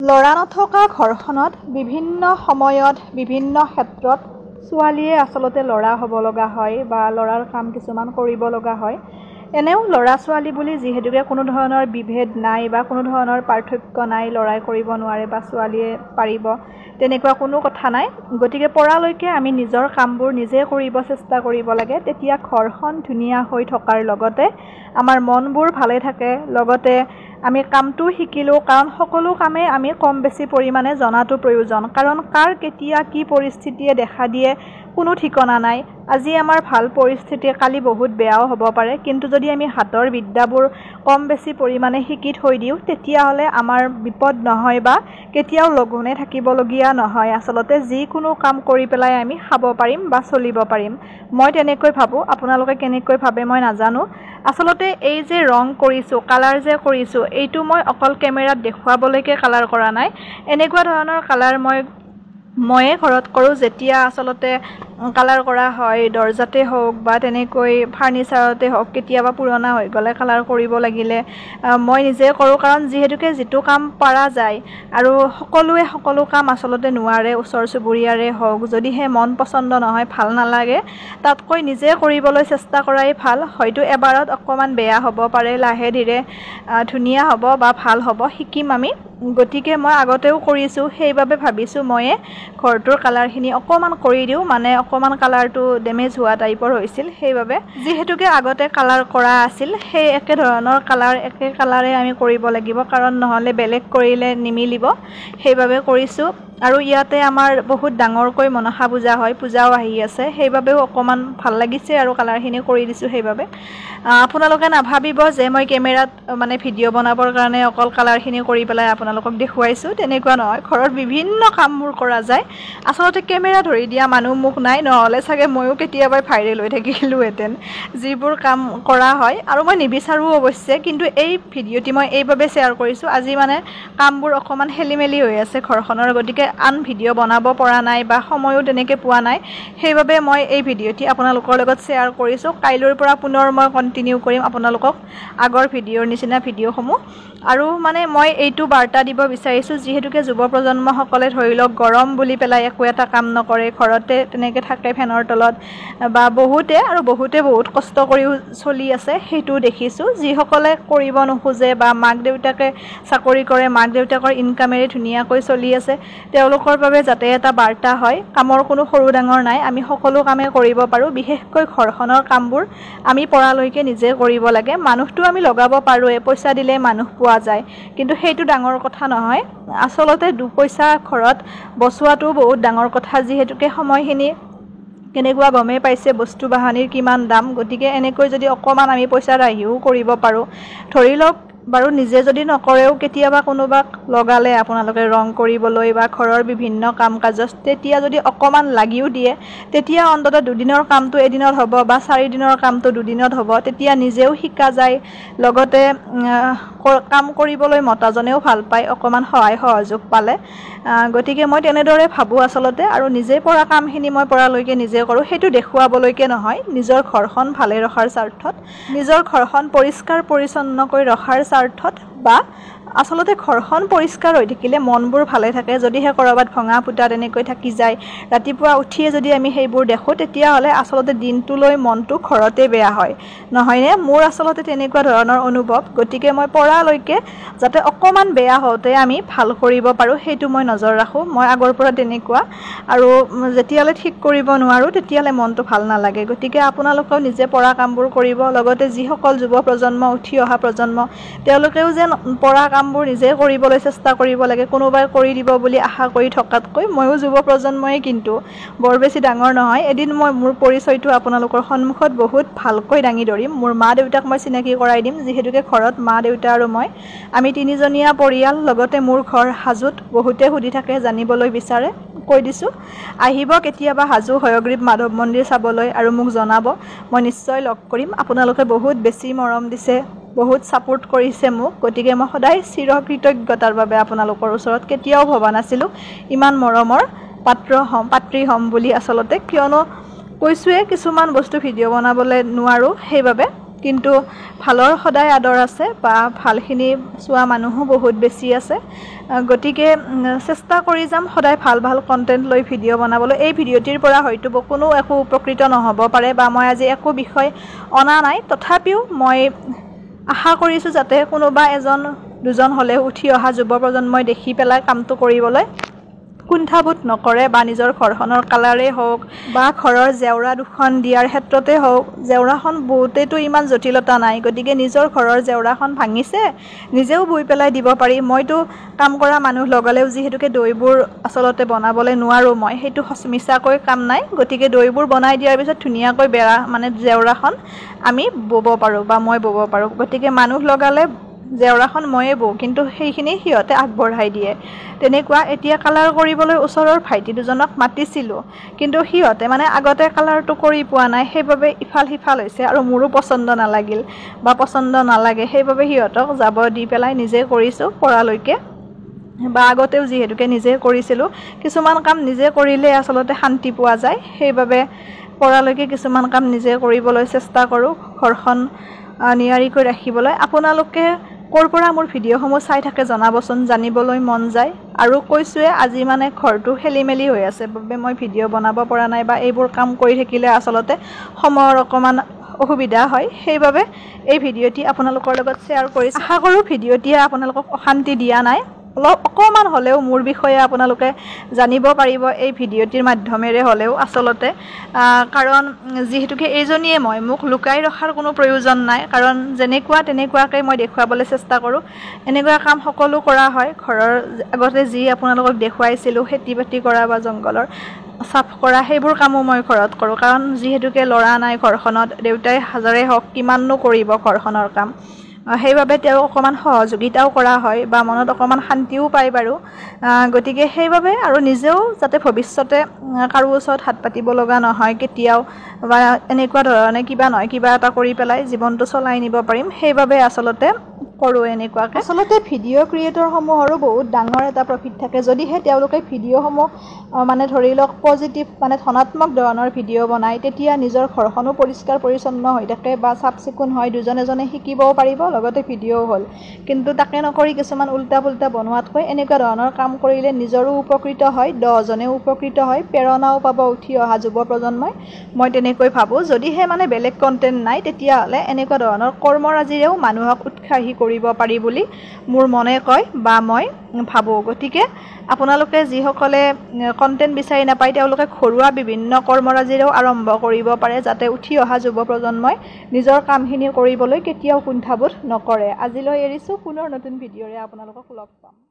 লৰা নথকা ঘৰখনত বিভিন্ন সময়ত বিভিন্ন ক্ষেত্ৰত ছোৱালীয়ে আচলতে লৰা হ'ব লগা হয় বা লৰাৰ কাম কিছুমান কৰিব লগা হয়। এনেও লৰা ছোৱালী বুলি যিহেতুকে কোনো ধৰণৰ বিভেদ নাই বা কোনো ধৰণৰ পাৰ্থক্য নাই, লৰাই কৰিব নোৱাৰে বা ছোৱালীয়ে পাৰিব তেনেকুৱা কোনো কথা নাই। গতিকে পৰালৈকে আমি নিজৰ কামবোৰ নিজে কৰিব চেষ্টা কৰিব লাগে। তেতিয়া ঘৰখন ধুনীয়া হৈ থকাৰ লগতে আমাৰ মনবোৰ ভালে থাকে, লগতে আমি কামটো শিকিলোঁ। কাৰণ সকলো কামেই আমি কম বেছি পৰিমাণে জনাটো প্ৰয়োজন। কাৰণ কাৰ কেতিয়া কি পৰিস্থিতিয়ে দেখা দিয়ে কোনো ঠিকনা নাই। আজি আমাৰ ভাল পৰিস্থিতি, কালি বহুত বেয়াও হ'ব পাৰে। কিন্তু যদি আমি হাতৰ বিদ্যাবোৰ কম বেছি পৰিমাণে শিকি থৈ দিওঁ তেতিয়াহ'লে আমাৰ বিপদ নহয় বা কেতিয়াও লঘোণে থাকিবলগীয়া নহয়। আচলতে যিকোনো কাম কৰি পেলাই আমি খাব পাৰিম বা চলিব পাৰিম। মই তেনেকৈ ভাবোঁ। আপোনালোকে কেনেকৈ ভাবে মই নাজানো। আচলতে এই যে ৰং কৰিছোঁ, কালাৰ যে কৰিছোঁ, এইটো মই অকল কেমেৰাত দেখুৱাবলৈকে কালাৰ কৰা নাই। এনেকুৱা ধৰণৰ কালাৰ ময়ে ঘৰত কৰোঁ। যেতিয়া আচলতে কালাৰ কৰা হয় দৰ্জাতে হওক বা তেনেকৈ ফাৰ্নিচাৰতে হওক, কেতিয়াবা পুৰণা হৈ গ'লে কালাৰ কৰিব লাগিলে মই নিজে কৰোঁ। কাৰণ যিহেতুকে যিটো কাম পৰা যায় আৰু সকলোৱে সকলো কাম আচলতে নোৱাৰে, ওচৰ চুবুৰীয়াৰে হওক, যদিহে মন পচন্দ নহয়, ভাল নালাগে, তাতকৈ নিজে কৰিবলৈ চেষ্টা কৰাই ভাল। হয়তো এবাৰত অকণমান বেয়া হ'ব পাৰে, লাহে ধীৰে ধুনীয়া হ'ব বা ভাল হ'ব, শিকিম আমি। গতিকে মই আগতেও কৰিছোঁ, সেইবাবে ভাবিছোঁ ময়ে ঘৰটোৰ কালাৰখিনি অকণমান কৰি দিওঁ। মানে অকণমান কালাৰটো ডেমেজ হোৱা টাইপৰ হৈছিল, সেইবাবে যিহেতুকে আগতে কালাৰ কৰা আছিল সেই একে ধৰণৰ একে কালাৰে আমি কৰিব লাগিব। কাৰণ নহ'লে বেলেগ কৰিলে নিমিলিব, সেইবাবে কৰিছোঁ। আৰু ইয়াতে আমাৰ বহুত ডাঙৰকৈ মনসা পূজা হয়, পূজাও আহি আছে, সেইবাবেও অকণমান ভাল লাগিছে আৰু কালাৰখিনি কৰি দিছোঁ। সেইবাবে আপোনালোকে নাভাবিব যে মই কেমেৰাত মানে ভিডিঅ' বনাবৰ কাৰণে অকল কালাৰখিনি কৰি পেলাই আপোনালোকক দেখুৱাইছোঁ, তেনেকুৱা নহয়। ঘৰত বিভিন্ন কামবোৰ কৰা যায়। আচলতে কেমেৰা ধৰি দিয়া মানুহ মোক নাই, নহ'লে চাগে ময়ো কেতিয়াবাই ভাইৰেল হৈ থাকিলোহেঁতেন। যিবোৰ কাম কৰা হয় আৰু মই নিবিচাৰোঁ অৱশ্যে, কিন্তু এই ভিডিঅ'টি মই এইবাবে শ্বেয়াৰ কৰিছোঁ। আজি মানে কামবোৰ অকণমান খেলি মেলি হৈ আছে ঘৰখনৰ, গতিকে আন ভিডিঅ' বনাব পৰা নাই বা সময়ো তেনেকৈ পোৱা নাই। সেইবাবে মই এই ভিডিঅ'টি আপোনালোকৰ লগত শ্বেয়াৰ কৰিছোঁ। কাইলৈৰ পৰা পুনৰ মই কণ্টিনিউ কৰিম আপোনালোকক আগৰ ভিডিঅ'ৰ নিচিনা ভিডিঅ'সমূহ। আৰু মানে মই এইটো বাৰ্তা দিব বিচাৰিছোঁ, যিহেতুকে যুৱ প্ৰজন্মসকলে ধৰি লওক গৰম বুলি পেলাই একো এটা কাম নকৰে, ঘৰতে তেনেকৈ থাকে ফেনৰ তলত, বা বহুতে বহুত কষ্ট কৰিও চলি আছে, সেইটোও দেখিছোঁ। যিসকলে কৰিব নোখোজে বা মাক দেউতাকে চাকৰি কৰে, মাক দেউতাকৰ ইনকামেৰে ধুনীয়াকৈ চলি আছে, তেওঁলোকৰ বাবে যাতে এটা বাৰ্তা হয়, কামৰ কোনো সৰু ডাঙৰ নাই, আমি সকলো কামেই কৰিব পাৰোঁ। বিশেষকৈ ঘৰখনৰ কামবোৰ আমি পৰালৈকে নিজে কৰিব লাগে। মানুহটো আমি লগাব পাৰোঁৱে, পইচা দিলে মানুহ পোৱা যায়, কিন্তু সেইটো ডাঙৰ কথা নহয়। আচলতে দুপইচা ঘৰত বচোৱাটো বহুত ডাঙৰ কথা। যিহেতুকে সময়খিনি কেনেকুৱা গমেই পাইছে, বস্তু বাহানিৰ কিমান দাম। গতিকে এনেকৈ যদি অকণমান আমি পইচা ৰাহিও কৰিব পাৰোঁ, ধৰি লওক বাৰু নিজে যদি নকৰেও কেতিয়াবা কোনোবাক লগালে আপোনালোকে ৰং কৰিবলৈ বা ঘৰৰ বিভিন্ন কাম কাজত, তেতিয়া যদি অকণমান লাগিও দিয়ে, তেতিয়া অন্ততঃ দুদিনৰ কামটো এদিনত হ'ব বা 4 দিনৰ কামটো 2 দিনত হ'ব। তেতিয়া নিজেও শিকা যায়, লগতে কাম কৰিবলৈ মতাজনেও ভাল পায় অকণমান সহায় সহযোগ পালে। গতিকে মই তেনেদৰে ভাবোঁ আচলতে। আৰু নিজে পৰা কামখিনি মই পৰালৈকে নিজে কৰোঁ। সেইটো দেখুৱাবলৈকে নহয়, নিজৰ ঘৰখন ভালে ৰখাৰ স্বাৰ্থত, নিজৰ ঘৰখন পৰিষ্কাৰ পৰিচ্ছন্নকৈ ৰখাৰ স্বাৰ্থত, বা আচলতে ঘৰখন পৰিষ্কাৰ হৈ থাকিলে মনবোৰ ভালে থাকে। যদিহে ক'ৰবাত ভঙা ফুটা তেনেকৈ থাকি যায়, ৰাতিপুৱা উঠিয়ে যদি আমি সেইবোৰ দেখোঁ, তেতিয়াহ'লে আচলতে দিনটোলৈ মনটো ঘৰতে বেয়া হয়, নহয়নে? মোৰ আচলতে তেনেকুৱা ধৰণৰ অনুভৱ। গতিকে মই পৰালৈকে যাতে অকণমান বেয়া হওঁতে আমি ভাল কৰিব পাৰোঁ, সেইটো মই নজৰ ৰাখোঁ। মই আগৰ পৰা তেনেকুৱা, আৰু যেতিয়ালৈ ঠিক কৰিব নোৱাৰোঁ তেতিয়ালৈ মনটো ভাল নালাগে। গতিকে আপোনালোকেও নিজে পৰা কামবোৰ কৰিব, লগতে যিসকল যুৱ প্ৰজন্ম, উঠি অহা প্ৰজন্ম, তেওঁলোকেও যেন পৰা কামবোৰ নিজে কৰিবলৈ চেষ্টা কৰিব লাগে। কোনোবাই কৰি দিব বুলি আশা কৰি থকাতকৈ, ময়ো যুৱ প্ৰজন্মই, কিন্তু বৰ বেছি ডাঙৰ নহয়। এদিন মই মোৰ পৰিচয়টো আপোনালোকৰ সন্মুখত বহুত ভালকৈ দাঙি ধৰিম। মোৰ মা দেউতাক মই চিনাকি কৰাই দিম, যিহেতুকে ঘৰত মা দেউতা আৰু আমি 3জনীয়া পৰিয়াল। লগতে মোৰ ঘৰ হাজোত। বহুতে সুধি থাকে, জানিবলৈ বিচাৰে, কৈ দিছোঁ। আহিব কেতিয়াবা হাজো হয়গ্ৰীৱ মাধৱ মন্দিৰ চাবলৈ আৰু মোক জনাব, মই নিশ্চয় লগ কৰিম। আপোনালোকে বহুত বেছি মৰম দিছে, বহুত ছাপোৰ্ট কৰিছে মোক। গতিকে মই সদায় চিৰকৃতজ্ঞতাৰ বাবে আপোনালোকৰ ওচৰত। কেতিয়াও ভবা নাছিলোঁ ইমান মৰমৰ পাত্ৰী হ'ম বুলি আচলতে। কিয়নো কৈছোঁৱে, কিছুমান বস্তু ভিডিঅ' বনাবলৈ নোৱাৰোঁ, সেইবাবে। কিন্তু ভালৰ সদায় আদৰ আছে বা ভালখিনি চোৱা মানুহো বহুত বেছি আছে গতিকে চেষ্টা কৰি যাম সদায় ভাল ভাল কন্টেন্ট লৈ ভিডিঅ' বনাবলৈ এই ভিডিঅ'টিৰ পৰা হয়তো কোনো একো উপকৃত নহ'ব পাৰে বা মই আজি একো বিষয় অনা নাই তথাপিও মই আশা কৰিছোঁ যাতে কোনোবা এজন দুজন হ'লেও উঠি অহা যুৱ প্ৰজন্মই দেখি পেলাই কামটো কৰিবলৈ কুণ্ঠাবোধ নকৰে বা নিজৰ ঘৰখনৰ কালাৰে হওক বা ঘৰৰ জেওৰা দুখন দিয়াৰ ক্ষেত্ৰতে হওক জেওৰাখন বহুতেতো ইমান জটিলতা নাই গতিকে নিজৰ ঘৰৰ জেওৰাখন ভাঙিছে নিজেও বৈ পেলাই দিব পাৰি মইতো কাম কৰা মানুহ লগালেও যিহেতুকে দৈবোৰ আচলতে বনাবলৈ নোৱাৰোঁ মই সেইটো মিছাকৈ কাম নাই গতিকে দৈবোৰ বনাই দিয়াৰ পিছত ধুনীয়াকৈ বেৰা মানে জেওৰাখন আমি বব পাৰোঁ বা মই বব পাৰোঁ গতিকে মানুহ লগালে জেওৰাখন ময়ে বওঁ কিন্তু সেইখিনি সিহঁতে আগবঢ়াই দিয়ে তেনেকুৱা এতিয়া কালাৰ কৰিবলৈ ওচৰৰ ভাইটি দুজনক মাতিছিলোঁ কিন্তু সিহঁতে মানে আগতে কালাৰটো কৰি পোৱা নাই সেইবাবে ইফাল সিফাল হৈছে আৰু মোৰো পচন্দ নালাগিল বা পচন্দ নালাগে সেইবাবে সিহঁতক যাব দি পেলাই নিজে কৰিছোঁ পৰালৈকে বা আগতেও যিহেতুকে নিজে কৰিছিলোঁ কিছুমান কাম নিজে কৰিলে আচলতে শান্তি পোৱা যায় সেইবাবে পৰালৈকে কিছুমান কাম নিজে কৰিবলৈ চেষ্টা কৰোঁ ঘৰখন নিয়াৰিকৈ ৰাখিবলৈ আপোনালোকে ক'ৰ পৰা মোৰ ভিডিঅ'সমূহ চাই থাকে জনাবচোন জানিবলৈ মন যায় আৰু কৈছোৱে আজি মানে ঘৰটো খেলিমেলি হৈ আছে বাবে মই ভিডিঅ' বনাব পৰা নাই বা এইবোৰ কাম কৰি থাকিলে আচলতে সময়ৰ অকণমান অসুবিধা হয় সেইবাবে এই ভিডিঅ'টি আপোনালোকৰ লগত শ্বেয়াৰ কৰিছোঁ আশা কৰোঁ ভিডিঅ'টিয়ে আপোনালোকক অশান্তি দিয়া নাই অকণমান হ'লেও মোৰ বিষয়ে আপোনালোকে জানিব পাৰিব এই ভিডিঅ'টিৰ মাধ্যমেৰে হ'লেও আচলতে কাৰণ যিহেতুকে এইজনীয়ে মই মোক লুকাই ৰখাৰ কোনো প্ৰয়োজন নাই কাৰণ যেনেকুৱা তেনেকুৱাকৈ মই দেখুৱাবলৈ চেষ্টা কৰোঁ এনেকুৱা কাম সকলো কৰা হয় ঘৰৰ আগতে যি আপোনালোকক দেখুৱাইছিলোঁ খেতি বাতি কৰা বা জংঘলৰ চাফ কৰা সেইবোৰ কামো মই ঘৰত কৰোঁ কাৰণ যিহেতুকে ল'ৰা নাই ঘৰখনত দেউতাই হাজাৰে হওক কিমাননো কৰিব ঘৰখনৰ কাম সেইবাবে তেওঁ অকণমান সহযোগিতাও কৰা হয় বা মনত অকণমান শান্তিও পায় বাৰু গতিকে সেইবাবে আৰু নিজেও যাতে ভৱিষ্যতে কাৰো ওচৰত হাত পাতিব লগা নহয় কেতিয়াও বা এনেকুৱা ধৰণে কিবা নহয় কিবা এটা কৰি পেলাই জীৱনটো চলাই নিব পাৰিম সেইবাবে আচলতে কৰোঁ এনেকুৱাকৈ আচলতে ভিডিঅ' ক্ৰিয়েটৰসমূহৰো বহুত ডাঙৰ এটা প্ৰফিট থাকে যদিহে তেওঁলোকে ভিডিঅ'সমূহ মানে ধৰি লওক পজিটিভ মানে ধনাত্মক ধৰণৰ ভিডিঅ' বনায় তেতিয়া নিজৰ ঘৰখনো পৰিষ্কাৰ পৰিচ্ছন্ন হৈ থাকে বা চাফ চিকুণ হয় দুজন এজনে শিকিবও পাৰিব লগতে ভিডিঅ'ও হ'ল কিন্তু তাকে নকৰি কিছুমান উল্টা পুল্টা বনোৱাতকৈ এনেকুৱা ধৰণৰ কাম কৰিলে নিজৰো উপকৃত হয় 10জনেও উপকৃত হয় প্ৰেৰণাও পাব উঠি অহা যুৱ প্ৰজন্মই মই তেনেকৈ ভাবোঁ যদিহে মানে বেলেগ কণ্টেণ্ট নাই তেতিয়াহ'লে এনেকুৱা ধৰণৰ কৰ্মৰাজিৰেও মানুহক উৎসাহী কৰিব পাৰি বুলি মোৰ মনে কয় বা মই ভাবোঁ গতিকে আপোনালোকে যিসকলে কণ্টেণ্ট বিচাৰি নাপায় তেওঁলোকে ঘৰুৱা বিভিন্ন কৰ্মৰাজিৰেও আৰম্ভ কৰিব পাৰে যাতে উঠি অহা যুৱ প্ৰজন্মই নিজৰ কামখিনি কৰিবলৈ কেতিয়াও কুণ্ঠাবোধ নকৰে আজিলৈ এৰিছোঁ পুনৰ নতুন ভিডিঅ'ৰে আপোনালোকক লগ পাম